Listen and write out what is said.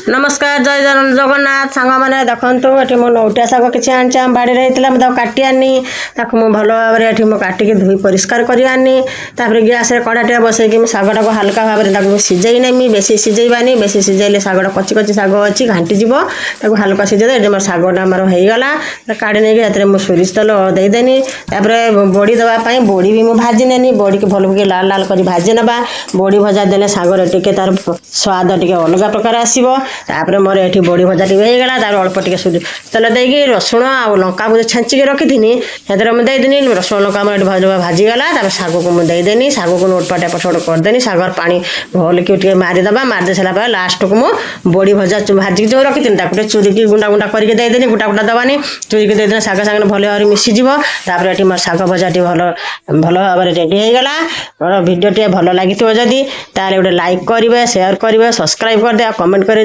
नमस्कार जय जगन्नाथ सांग मैंने देखो ये मो नौटिया शाग किसी आनी आम बाड़ी होता काटी आनी मुझे भल भाव में काटिक धोई परिष्कार कर आनी गैस कड़ाटे बसैक शागटा को हल्का भाव में सीझे नेमी बेस सीझेबानी बेस सीझेले शागटा कची कची शाग अच्छी घाटी जीव हल्का सीझे ये मोर शागटा मोर होगला काढ़ी नहीं मुझे सोरिष तेल देदेनी बड़ी देवाई बड़ी भी मुझे भाजी नेनी बड़ी की भल लाल लाल कर भाजी ना बड़ी भजा देने शागर टे तार स्वाद टे अलग प्रकार आसो तापर मोर ये बड़ी भजा टी होगला तार अल्प टे तेल देकी रसुण आ लंका मुझे छेचिक रखी से मुझे रसुण लंका मोर भाजीगला तापर शाग को मुझे देदेनी शाग को नोटपाट एपट करदेनी शागर पानी भल कि मारिदेवा मारिदे सारा लास्ट को मुझे बड़ी भजा भाजिक जो रखी थी चूरिकी गुंडा गुंडा करके देदेनी गुटा गुटा दबानी चूरिकी देदेनी शाग सागे भल भाव मिसीज तापर ये मोर शाग भजा टी भल भल भाव में रेडी होगला मोर भिडियो टे भल लगी जदि गोटे लाइक करेंगे शेयर करेंगे सब्सक्राइब करदे कमेंट कर